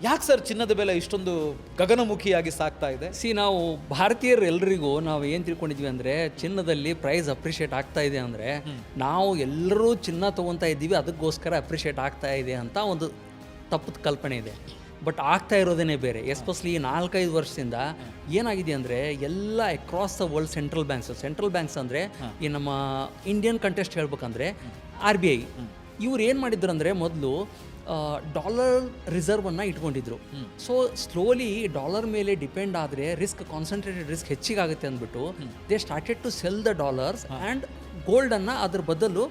ಯಾಕೆ ಸರ್ ಚಿನ್ನದ ಬೆಲೆ ಇಷ್ಟೊಂದು ಗಗನಮುಖಿಯಾಗಿ ಸಾಗ್ತಾ ಇದೆ? ನಾವು ಭಾರತೀಯರು ಎಲ್ರಿಗೂ ನಾವು ಏನು ತಿಳ್ಕೊಂಡಿದ್ವಿ ಅಂದರೆ, ಚಿನ್ನದಲ್ಲಿ ಪ್ರೈಸ್ ಅಪ್ರಿಷಿಯೇಟ್ ಆಗ್ತಾ ಇದೆ ಅಂದರೆ ನಾವು ಎಲ್ಲರೂ ಚಿನ್ನ ತೊಗೊತಾ ಇದ್ದೀವಿ, ಅದಕ್ಕೋಸ್ಕರ ಅಪ್ರಿಷಿಯೇಟ್ ಆಗ್ತಾ ಇದೆ ಅಂತ ಒಂದು ತಪ್ಪು ಕಲ್ಪನೆ ಇದೆ. ಬಟ್ ಆಗ್ತಾ ಇರೋದೇ ಬೇರೆ. ಎಸ್ಪೆಷಲಿ 4-5 ವರ್ಷದಿಂದ ಏನಾಗಿದೆ ಅಂದರೆ, ಎಲ್ಲ across the world central banks ಅಂದರೆ ಈ ನಮ್ಮ ಇಂಡಿಯನ್ ಕಂಟೆಸ್ಟ್ ಹೇಳ್ಬೇಕಂದ್ರೆ RBI ಇವ್ರು ಏನು ಮಾಡಿದ್ರು ಅಂದರೆ, ಮೊದಲು ಡಾಲರ್ ರಿಸರ್ವನ್ನು ಇಟ್ಕೊಂಡಿದ್ರು. ಸೊ ಸ್ಲೋಲಿ ಡಾಲರ್ ಮೇಲೆ ಡಿಪೆಂಡ್ ಆದರೆ ಕಾನ್ಸಂಟ್ರೇಟೆಡ್ ರಿಸ್ಕ್ ಹೆಚ್ಚಿಗಾಗುತ್ತೆ ಅಂದ್ಬಿಟ್ಟು they started to sell the dollars and ಗೋಲ್ಡನ್ನು ಅದ್ರ ಬದಲು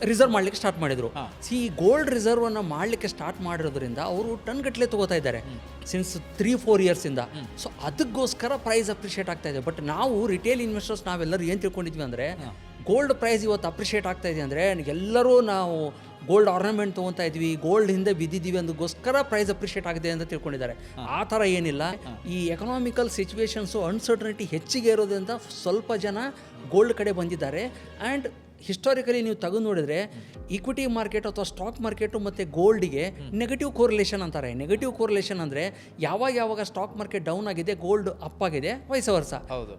ರಿಸರ್ವ್ ಮಾಡಲಿಕ್ಕೆ ಸ್ಟಾರ್ಟ್ ಮಾಡಿದರು. ಈ ಗೋಲ್ಡ್ ರಿಸರ್ವನ್ನು ಮಾಡಲಿಕ್ಕೆ ಸ್ಟಾರ್ಟ್ ಮಾಡಿರೋದ್ರಿಂದ ಅವರು ಟನ್ ಗಟ್ಟಲೆ ತೊಗೋತಾ ಇದ್ದಾರೆ ಸಿನ್ಸ್ 3-4 ಇಯರ್ಸಿಂದ. ಸೊ ಅದಕ್ಕೋಸ್ಕರ ಪ್ರೈಸ್ ಅಪ್ರಿಷಿಯೇಟ್ ಆಗ್ತಾ ಇದೆ. ಬಟ್ ನಾವು ರಿಟೇಲ್ ಇನ್ವೆಸ್ಟರ್ಸ್ ನಾವೆಲ್ಲರೂ ಏನು ತಿಳ್ಕೊಂಡಿದ್ವಿ ಅಂದರೆ, ಗೋಲ್ಡ್ ಪ್ರೈಸ್ ಇವತ್ತು ಅಪ್ರಿಷಿಯೇಟ್ ಆಗ್ತಾ ಇದೆ ಅಂದರೆ ಎಲ್ಲರೂ ನಾವು ಗೋಲ್ಡ್ ಆರ್ನಮೆಂಟ್ ತೊಗೊತಾ ಇದ್ವಿ, ಗೋಲ್ಡ್ ಹಿಂದೆ ಬಿದ್ದಿದ್ದೀವಿ ಅಂದಕ್ಕೋಸ್ಕರ ಪ್ರೈಸ್ ಅಪ್ರಿಷಿಯೇಟ್ ಆಗಿದೆ ಅಂತ ತಿಳ್ಕೊಂಡಿದ್ದಾರೆ. ಆ ಥರ ಏನಿಲ್ಲ. ಈ ಎಕನಾಮಿಕಲ್ ಸಿಚುವೇಶನ್ಸು ಅನ್ಸರ್ಟನಿಟಿ ಹೆಚ್ಚಿಗೆ ಇರೋದ್ರಿಂದ ಸ್ವಲ್ಪ ಜನ ಗೋಲ್ಡ್ ಕಡೆ ಬಂದಿದ್ದಾರೆ. ಆ್ಯಂಡ್ ಹಿಸ್ಟಾರಿಕಲಿ ನೀವು ತೆಗೆದು ನೋಡಿದರೆ ಈಕ್ವಿಟಿ ಮಾರ್ಕೆಟ್ ಅಥವಾ ಸ್ಟಾಕ್ ಮಾರ್ಕೆಟು ಮತ್ತು ಗೋಲ್ಡಿಗೆ ನೆಗೆಟಿವ್ ಕೋರಿಲೇಷನ್ ಅಂತಾರೆ. ನೆಗೆಟಿವ್ ಕೋರಿಲೇಷನ್ ಅಂದರೆ ಯಾವಾಗ ಸ್ಟಾಕ್ ಮಾರ್ಕೆಟ್ ಡೌನ್ ಆಗಿದೆ, ಗೋಲ್ಡ್ ಅಪ್ ಆಗಿದೆ, ವೈಸ್ ವರ್ಸ.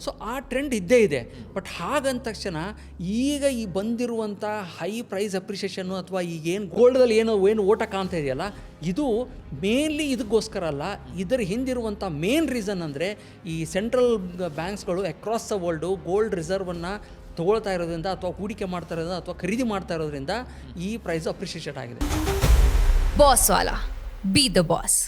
ಸೊ ಆ ಟ್ರೆಂಡ್ ಇದ್ದೇ ಇದೆ. ಬಟ್ ಹಾಗಂದ ತಕ್ಷಣ ಈಗ ಈ ಬಂದಿರುವಂಥ ಹೈ ಪ್ರೈಸ್ ಅಪ್ರಿಷಿಯೇಷನ್ನು ಅಥವಾ ಈಗೇನು ಗೋಲ್ಡಲ್ಲಿ ಏನು ಓಟ ಕಾಣ್ತಾ ಇದೆಯಲ್ಲ, ಇದು ಮೇನ್ಲಿ ಇದಕ್ಕೋಸ್ಕರ ಅಲ್ಲ. ಇದರ ಹಿಂದಿರುವಂಥ ಮೇನ್ ರೀಸನ್ ಅಂದರೆ ಈ ಸೆಂಟ್ರಲ್ ಬ್ಯಾಂಕ್ಸ್ಗಳು ಅಕ್ರಾಸ್ ದ ವರ್ಲ್ಡು ಗೋಲ್ಡ್ ರಿಸರ್ವನ್ನು ತೊಗೊಳ್ತಾ ಇರೋದ್ರಿಂದ ಅಥವಾ ಹೂಡಿಕೆ ಮಾಡ್ತಾ ಇರೋದ್ರಿಂದ ಅಥವಾ ಖರೀದಿ ಮಾಡ್ತಾ ಇರೋದ್ರಿಂದ ಈ ಪ್ರೈಸ್ ಅಪ್ರಿಷಿಯೇಟ್ ಆಗಿದೆ. Boss Vala, B the boss.